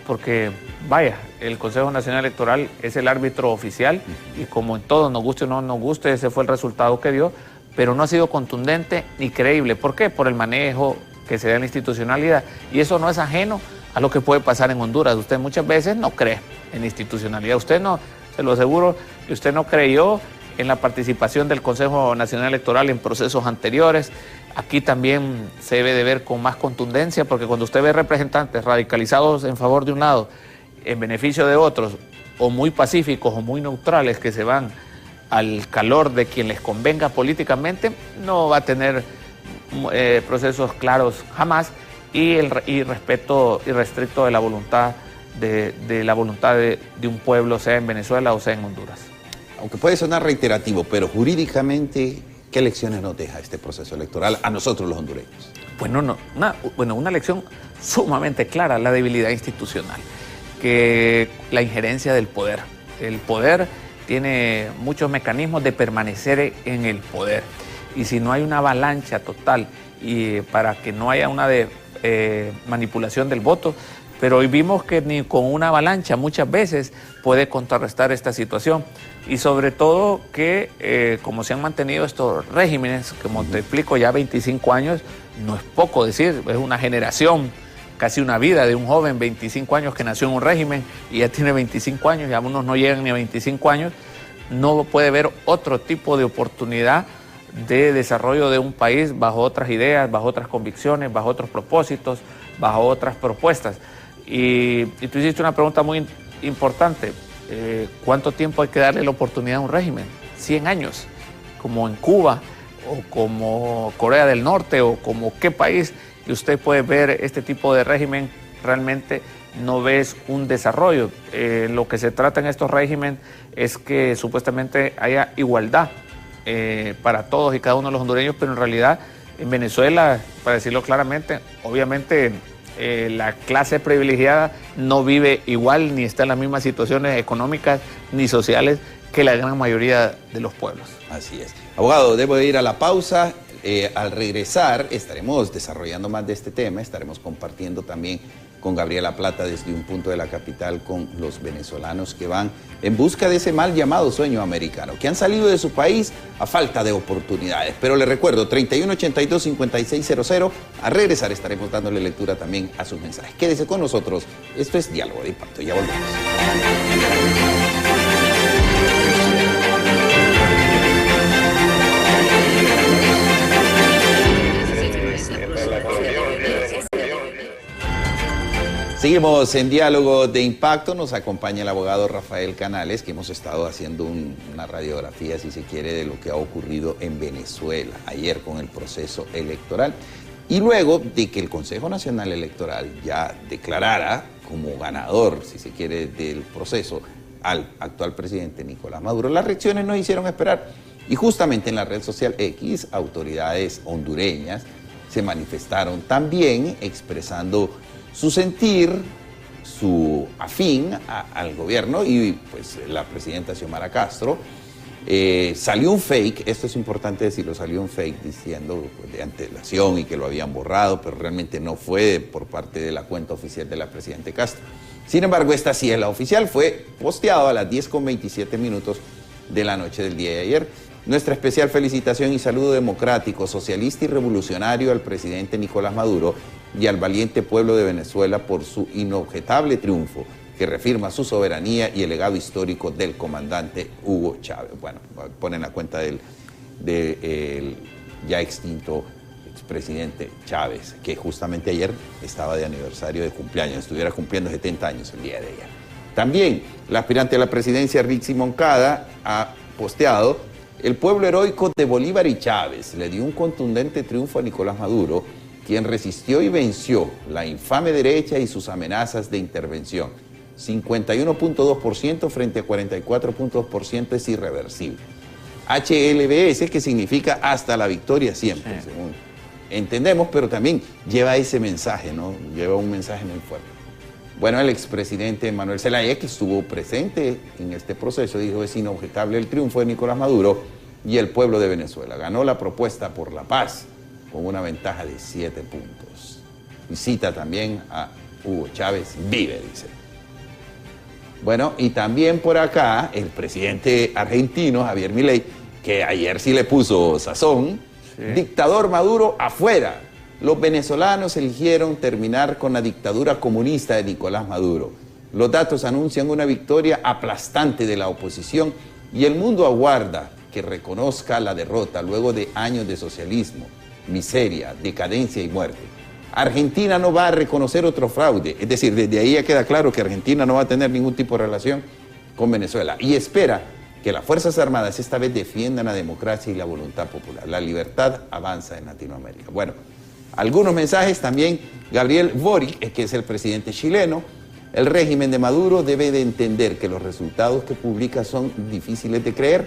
E: porque vaya, el Consejo Nacional Electoral es el árbitro oficial y como en todo, nos guste o no nos guste, ese fue el resultado que dio, pero no ha sido contundente ni creíble. ¿Por qué? Por el manejo que se da en la institucionalidad, y eso no es ajeno a lo que puede pasar en Honduras. Usted muchas veces no cree en la institucionalidad, usted no, se lo aseguro, que usted no creyó en la participación del Consejo Nacional Electoral en procesos anteriores, Aquí también se debe de ver con más contundencia, porque cuando usted ve representantes radicalizados en favor de un lado, en beneficio de otros, o muy pacíficos o muy neutrales que se van al calor de quien les convenga políticamente, no va a tener procesos claros jamás, y respeto irrestricto de la voluntad de un pueblo, sea en Venezuela o sea en Honduras.
A: Aunque puede sonar reiterativo, pero jurídicamente, ¿qué lecciones nos deja este proceso electoral a nosotros los hondureños?
E: Bueno, una lección sumamente clara, la debilidad institucional, que la injerencia del poder. El poder tiene muchos mecanismos de permanecer en el poder, y si no hay una avalancha total y para que no haya una manipulación del voto, pero hoy vimos que ni con una avalancha muchas veces puede contrarrestar esta situación, y sobre todo que como se han mantenido estos regímenes, como te explico, ya 25 años, no es poco decir, es una generación, casi una vida de un joven, 25 años que nació en un régimen y ya tiene 25 años, y algunos no llegan ni a 25 años, no puede haber otro tipo de oportunidad de desarrollo de un país bajo otras ideas, bajo otras convicciones, bajo otros propósitos, bajo otras propuestas. Y tú hiciste una pregunta muy importante, ¿cuánto tiempo hay que darle la oportunidad a un régimen? 100 años, como en Cuba, o como Corea del Norte, o como qué país que usted puede ver este tipo de régimen, realmente no ves un desarrollo. Lo que se trata en estos regímenes es que supuestamente haya igualdad para todos y cada uno de los hondureños, pero en realidad en Venezuela, para decirlo claramente, obviamente la clase privilegiada no vive igual ni está en las mismas situaciones económicas ni sociales que la gran mayoría de los pueblos.
A: Así es. Abogado, debo ir a la pausa. Al regresar estaremos desarrollando más de este tema, estaremos compartiendo también con Gabriela Plata desde un punto de la capital con los venezolanos que van en busca de ese mal llamado sueño americano, que han salido de su país a falta de oportunidades. Pero les recuerdo, 3182-5600, al regresar estaremos dándole lectura también a sus mensajes. Quédese con nosotros, esto es Diálogo de Impacto, ya volvemos. Seguimos en Diálogo de Impacto, nos acompaña el abogado Rafael Canales, que hemos estado haciendo una radiografía, si se quiere, de lo que ha ocurrido en Venezuela ayer con el proceso electoral, y luego de que el Consejo Nacional Electoral ya declarara como ganador, si se quiere, del proceso al actual presidente Nicolás Maduro. Las reacciones nos hicieron esperar, y justamente en la red social X, autoridades hondureñas se manifestaron también expresando su sentir, su afín al gobierno, y pues la presidenta Xiomara Castro, salió un fake, esto es importante decirlo, salió un fake diciendo pues, de antelación y que lo habían borrado, pero realmente no fue por parte de la cuenta oficial de la presidenta Castro. Sin embargo, esta sí es la oficial, fue posteado a las 10:27 de la noche del día de ayer. Nuestra especial felicitación y saludo democrático, socialista y revolucionario al presidente Nicolás Maduro y al valiente pueblo de Venezuela por su inobjetable triunfo, que reafirma su soberanía y el legado histórico del comandante Hugo Chávez. Bueno, ponen la cuenta del ya extinto expresidente Chávez, que justamente ayer estaba de aniversario de cumpleaños, estuviera cumpliendo 70 años el día de ayer. También la aspirante a la presidencia, Rixi Moncada, ha posteado: el pueblo heroico de Bolívar y Chávez le dio un contundente triunfo a Nicolás Maduro, quien resistió y venció la infame derecha y sus amenazas de intervención. 51.2% frente a 44.2% es irreversible. HLBS, que significa hasta la victoria siempre, según entendemos, pero también lleva ese mensaje, ¿no? Lleva un mensaje muy fuerte. Bueno, el expresidente Manuel Zelaya, que estuvo presente en este proceso, dijo: es inobjetable el triunfo de Nicolás Maduro y el pueblo de Venezuela. Ganó la propuesta por la paz con una ventaja de 7 puntos. Y cita también a Hugo Chávez, vive, dice. Bueno, y también por acá el presidente argentino, Javier Milei, que ayer sí le puso sazón, dictador Maduro afuera. Los venezolanos eligieron terminar con la dictadura comunista de Nicolás Maduro. Los datos anuncian una victoria aplastante de la oposición y el mundo aguarda que reconozca la derrota luego de años de socialismo. miseria, decadencia y muerte. Argentina no va a reconocer otro fraude, es decir, desde ahí ya queda claro que Argentina no va a tener ningún tipo de relación con Venezuela y espera que las Fuerzas Armadas esta vez defiendan la democracia y la voluntad popular. La libertad avanza en Latinoamérica. Bueno, algunos mensajes también. Gabriel Boric, que es el presidente chileno: el régimen de Maduro debe de entender que los resultados que publica son difíciles de creer.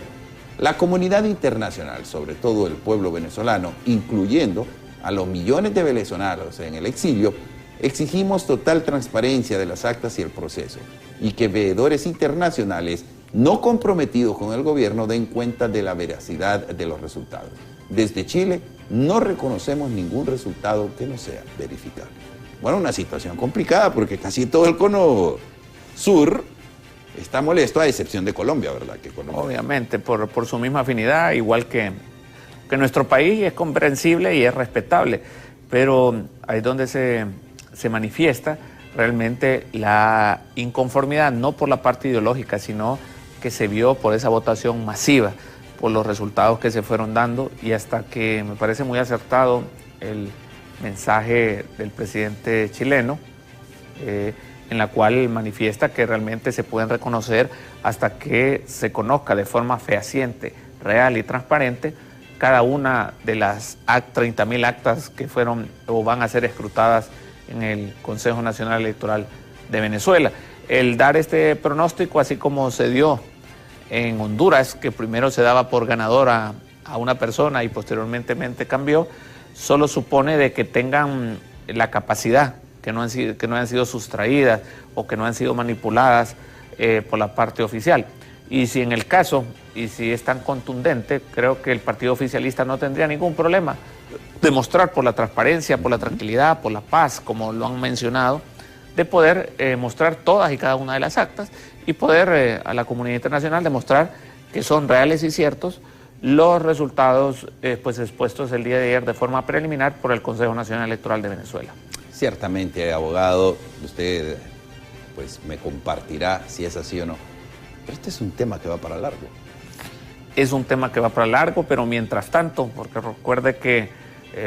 A: La comunidad internacional, sobre todo el pueblo venezolano, incluyendo a los millones de venezolanos en el exilio, exigimos total transparencia de las actas y el proceso, y que veedores internacionales no comprometidos con el gobierno den cuenta de la veracidad de los resultados. Desde Chile no reconocemos ningún resultado que no sea verificable. Bueno, una situación complicada porque casi todo el cono sur está molesto, a excepción de Colombia, ¿verdad? Que Colombia...
E: Obviamente, por su misma afinidad, igual que nuestro país, es comprensible y es respetable, pero ahí es donde se manifiesta realmente la inconformidad, no por la parte ideológica, sino que se vio por esa votación masiva, por los resultados que se fueron dando, y hasta que me parece muy acertado el mensaje del presidente chileno, en la cual manifiesta que realmente se pueden reconocer hasta que se conozca de forma fehaciente, real y transparente cada una de las 30.000 actas que fueron o van a ser escrutadas en el Consejo Nacional Electoral de Venezuela. El dar este pronóstico, así como se dio en Honduras, que primero se daba por ganadora a una persona y posteriormente cambió, solo supone de que tengan la capacidad, que no han sido sustraídas o que no han sido manipuladas por la parte oficial. Y si en el caso, y si es tan contundente, creo que el partido oficialista no tendría ningún problema demostrar por la transparencia, por la tranquilidad, por la paz, como lo han mencionado, de poder mostrar todas y cada una de las actas y poder a la comunidad internacional demostrar que son reales y ciertos los resultados pues expuestos el día de ayer de forma preliminar por el Consejo Nacional Electoral de Venezuela.
A: Ciertamente, abogado, usted pues me compartirá si es así o no. Pero este es un tema que va para largo.
E: Es un tema que va para largo, pero mientras tanto, porque recuerde que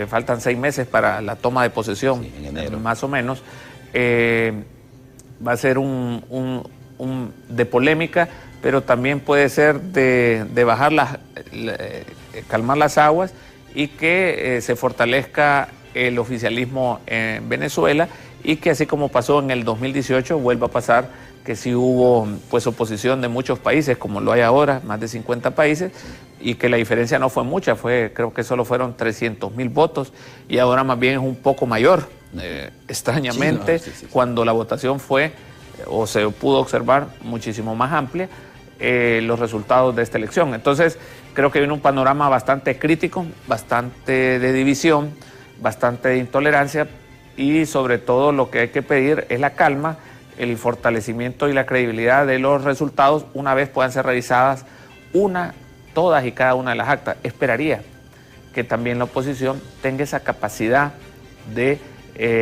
E: faltan 6 meses para la toma de posesión, sí, en enero, más o menos, va a ser de polémica, pero también puede ser de bajar calmar las aguas y que se fortalezca el oficialismo en Venezuela, y que así como pasó en el 2018 vuelva a pasar que sí hubo pues oposición de muchos países, como lo hay ahora, más de 50 países, y que la diferencia no fue mucha, creo que solo fueron 300.000 votos, y ahora más bien es un poco mayor, extrañamente, sí. Cuando la votación fue, o se pudo observar, muchísimo más amplia, los resultados de esta elección. Entonces, creo que viene un panorama bastante crítico, bastante de división, bastante de intolerancia, y sobre todo lo que hay que pedir es la calma, el fortalecimiento y la credibilidad de los resultados una vez puedan ser revisadas todas y cada una de las actas. Esperaría que también la oposición tenga esa capacidad de,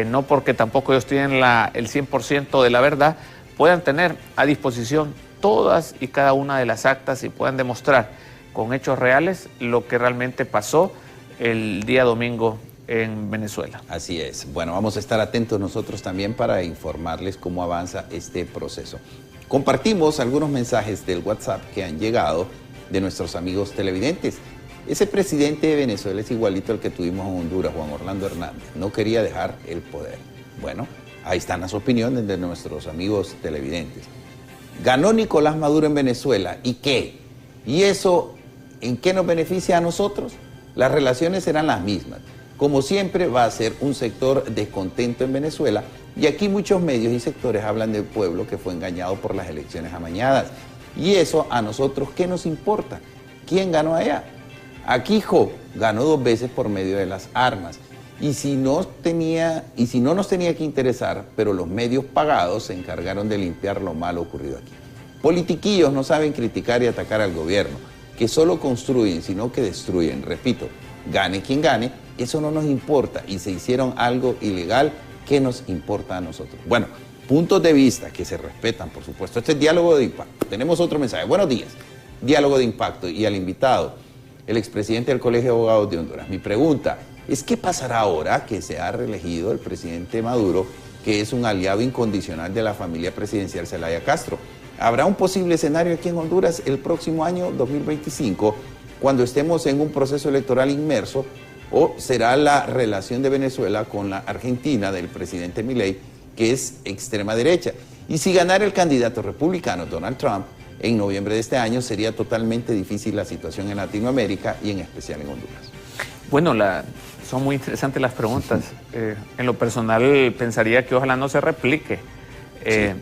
E: no porque tampoco ellos tienen el 100% de la verdad, puedan tener a disposición todas y cada una de las actas y puedan demostrar con hechos reales lo que realmente pasó el día domingo en Venezuela.
A: Así es. Bueno, vamos a estar atentos nosotros también para informarles cómo avanza este proceso. Compartimos algunos mensajes del WhatsApp que han llegado de nuestros amigos televidentes. Ese presidente de Venezuela es igualito al que tuvimos en Honduras, Juan Orlando Hernández. No quería dejar el poder. Bueno, ahí están las opiniones de nuestros amigos televidentes. Ganó Nicolás Maduro en Venezuela. ¿Y qué? ¿Y eso en qué nos beneficia a nosotros? Las relaciones serán las mismas. Como siempre va a ser un sector descontento en Venezuela, y aquí muchos medios y sectores hablan del pueblo que fue engañado por las elecciones amañadas. Y eso a nosotros, ¿qué nos importa? ¿Quién ganó allá? Aquí ganó 2 veces por medio de las armas. Y si no nos tenía que interesar, pero los medios pagados se encargaron de limpiar lo malo ocurrido aquí. Politiquillos no saben criticar y atacar al gobierno, que solo construyen, sino que destruyen. Repito, gane quien gane, eso no nos importa, y se hicieron algo ilegal, ¿qué nos importa a nosotros? Bueno, puntos de vista que se respetan, por supuesto. Este es Diálogo de Impacto. Tenemos otro mensaje. Buenos días. Diálogo de Impacto. Y al invitado, el expresidente del Colegio de Abogados de Honduras. Mi pregunta, es qué pasará ahora que se ha reelegido el presidente Maduro, que es un aliado incondicional de la familia presidencial Zelaya Castro. ¿Habrá un posible escenario aquí en Honduras el próximo año 2025, cuando estemos en un proceso electoral inmerso, o será la relación de Venezuela con la Argentina del presidente Milei, que es extrema derecha? Y si ganara el candidato republicano Donald Trump en noviembre de este año, sería totalmente difícil la situación en Latinoamérica y en especial en Honduras.
E: Bueno, son muy interesantes las preguntas. En lo personal pensaría que ojalá no se replique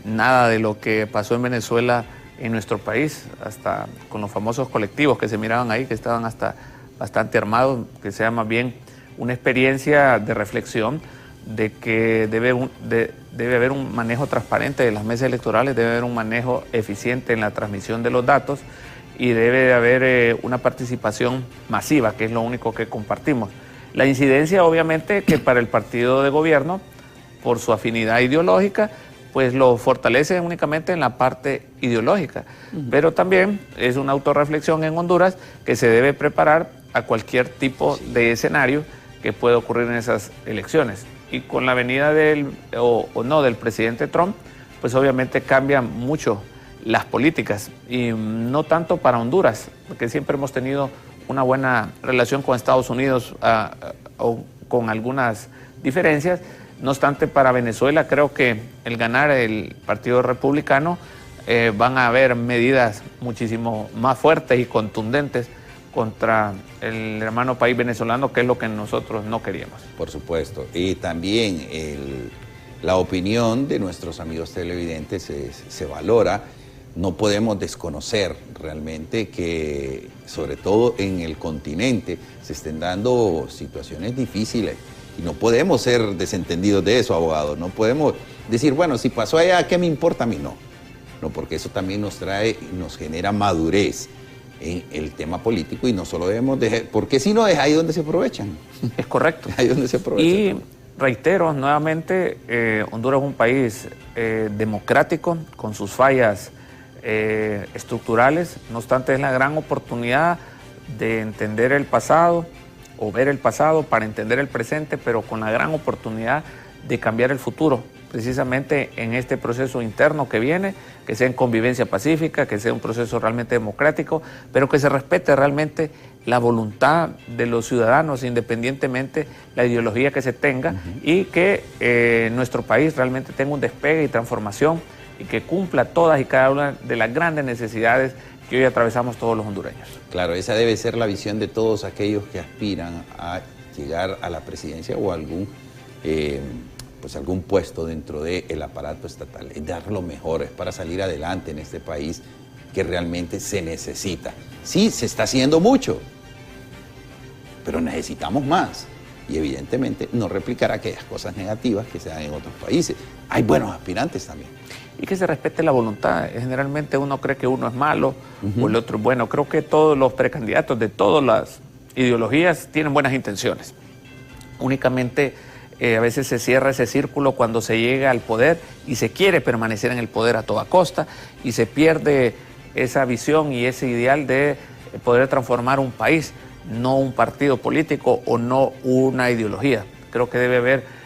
E: nada de lo que pasó en Venezuela en nuestro país, hasta con los famosos colectivos que se miraban ahí, que estaban hasta bastante armados, que sea más bien una experiencia de reflexión de que debe haber un manejo transparente de las mesas electorales, debe haber un manejo eficiente en la transmisión de los datos y debe haber una participación masiva, que es lo único que compartimos. La incidencia, obviamente, que para el partido de gobierno, por su afinidad ideológica, pues lo fortalece únicamente en la parte ideológica. Pero también es una autorreflexión en Honduras que se debe preparar a cualquier tipo de escenario que pueda ocurrir en esas elecciones. Y con la venida del presidente Trump, pues obviamente cambian mucho las políticas, y no tanto para Honduras, porque siempre hemos tenido una buena relación con Estados Unidos, con algunas diferencias. No obstante, para Venezuela creo que el ganar el Partido Republicano van a haber medidas muchísimo más fuertes y contundentes contra el hermano país venezolano, que es lo que nosotros no queríamos.
A: Por supuesto. Y también la opinión de nuestros amigos televidentes se valora. No podemos desconocer realmente que, sobre todo en el continente, se estén dando situaciones difíciles. Y no podemos ser desentendidos de eso, abogado. No podemos decir, bueno, si pasó allá, ¿qué me importa a mí? No. No, porque eso también nos genera madurez en el tema político, y no solo debemos dejar, porque si no es ahí donde se aprovechan.
E: Es correcto.
A: Ahí donde se aprovechan.
E: Y reitero nuevamente, Honduras es un país democrático, con sus fallas estructurales. No obstante, es la gran oportunidad de entender el pasado, o ver el pasado para entender el presente, pero con la gran oportunidad de cambiar el futuro, precisamente en este proceso interno que viene, que sea en convivencia pacífica, que sea un proceso realmente democrático, pero que se respete realmente la voluntad de los ciudadanos, independientemente la ideología que se tenga, y que nuestro país realmente tenga un despegue y transformación, y que cumpla todas y cada una de las grandes necesidades que hoy atravesamos todos los hondureños.
A: Claro, esa debe ser la visión de todos aquellos que aspiran a llegar a la presidencia o a algún puesto dentro del aparato estatal. Es dar lo mejor, es para salir adelante en este país que realmente se necesita. Sí, se está haciendo mucho, pero necesitamos más. Y evidentemente no replicar aquellas cosas negativas que se dan en otros países. Hay buenos aspirantes también.
E: Y que se respete la voluntad. Generalmente uno cree que uno es malo o el otro es bueno. Creo que todos los precandidatos de todas las ideologías tienen buenas intenciones. Únicamente a veces se cierra ese círculo cuando se llega al poder y se quiere permanecer en el poder a toda costa, y se pierde esa visión y ese ideal de poder transformar un país, no un partido político o no una ideología. Creo que debe haber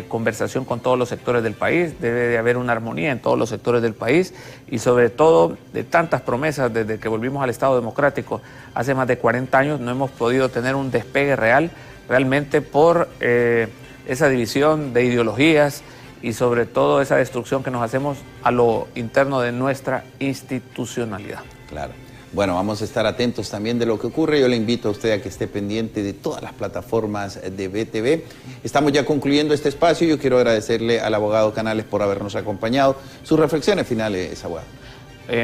E: conversación con todos los sectores del país, debe de haber una armonía en todos los sectores del país, y sobre todo de tantas promesas desde que volvimos al Estado democrático hace más de 40 años, no hemos podido tener un despegue realmente por esa división de ideologías y sobre todo esa destrucción que nos hacemos a lo interno de nuestra institucionalidad.
A: Claro. Bueno, vamos a estar atentos también de lo que ocurre. Yo le invito a usted a que esté pendiente de todas las plataformas de BTV. Estamos ya concluyendo este espacio. Yo quiero agradecerle al abogado Canales por habernos acompañado. Sus reflexiones finales, abogado.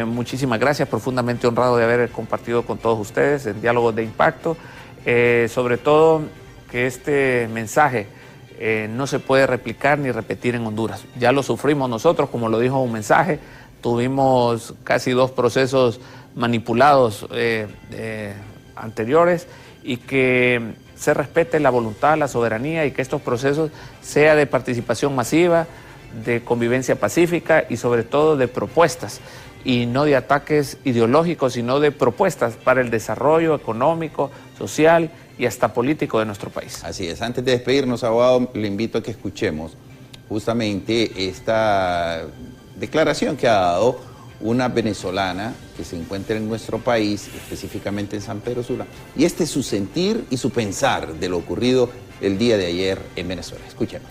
E: Muchísimas gracias, profundamente honrado de haber compartido con todos ustedes en Diálogos de Impacto. Sobre todo que este mensaje no se puede replicar ni repetir en Honduras. Ya lo sufrimos nosotros, como lo dijo un mensaje. Tuvimos casi 2 procesos manipulados anteriores, y que se respete la voluntad, la soberanía, y que estos procesos sean de participación masiva, de convivencia pacífica y sobre todo de propuestas, y no de ataques ideológicos, sino de propuestas para el desarrollo económico, social y hasta político de nuestro país.
A: Así es. Antes de despedirnos, abogado, le invito a que escuchemos justamente esta declaración que ha dado una venezolana que se encuentra en nuestro país, específicamente en San Pedro Sula, y este es su sentir y su pensar de lo ocurrido el día de ayer en Venezuela. Escuchemos.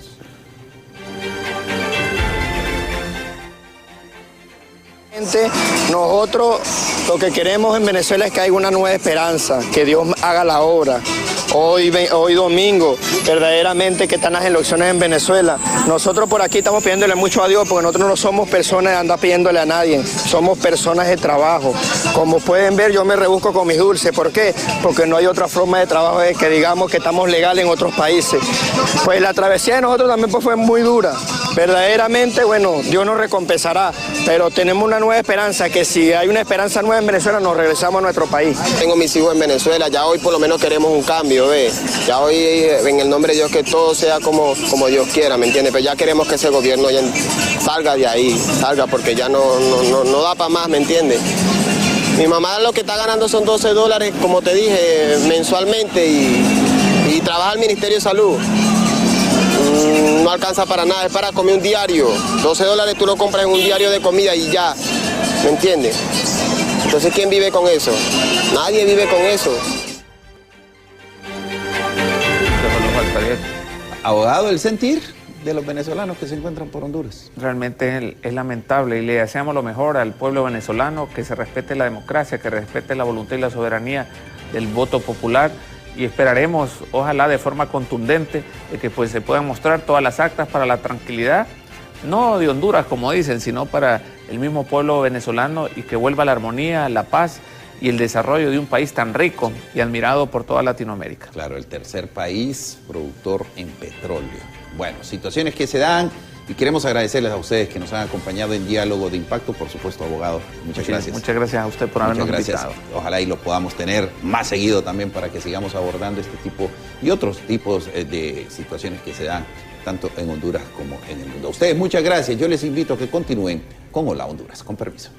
F: Nosotros lo que queremos en Venezuela es que haya una nueva esperanza, que Dios haga la obra. Hoy domingo, verdaderamente que están las elecciones en Venezuela. Nosotros por aquí estamos pidiéndole mucho a Dios porque nosotros no somos personas de andar pidiéndole a nadie, somos personas de trabajo. Como pueden ver, yo me rebusco con mis dulces. ¿Por qué? Porque no hay otra forma de trabajo de que digamos que estamos legales en otros países. Pues la travesía de nosotros también pues, fue muy dura. Verdaderamente, bueno, Dios nos recompensará, pero tenemos una nueva esperanza, que si hay una esperanza nueva en Venezuela, nos regresamos a nuestro país.
G: Tengo mis hijos en Venezuela, ya hoy por lo menos queremos un cambio, ¿ves? Ya hoy, en el nombre de Dios, que todo sea como Dios quiera, ¿me entiendes? Pero ya queremos que ese gobierno ya salga de ahí, salga, porque ya no da para más, ¿me entiendes? Mi mamá lo que está ganando son $12, como te dije, mensualmente, y trabaja al Ministerio de Salud. No alcanza para nada, es para comer un diario. $12 tú lo compras en un diario de comida y ya, ¿me entiendes? Entonces, ¿quién vive con eso? Nadie vive con eso.
A: Abogado, el sentir de los venezolanos que se encuentran por Honduras.
E: Realmente es lamentable y le deseamos lo mejor al pueblo venezolano, que se respete la democracia, que respete la voluntad y la soberanía del voto popular, y esperaremos, ojalá de forma contundente, que pues se puedan mostrar todas las actas para la tranquilidad, no de Honduras como dicen, sino para el mismo pueblo venezolano, y que vuelva la armonía, la paz y el desarrollo de un país tan rico y admirado por toda Latinoamérica.
A: Claro, el tercer país productor en petróleo. Bueno, situaciones que se dan, y queremos agradecerles a ustedes que nos han acompañado en Diálogo de Impacto, por supuesto, abogado. Muchas gracias.
E: Muchas gracias a usted por habernos invitado.
A: Ojalá y lo podamos tener más seguido también para que sigamos abordando este tipo y otros tipos de situaciones que se dan tanto en Honduras como en el mundo. A ustedes muchas gracias. Yo les invito a que continúen con Hola Honduras. Con permiso.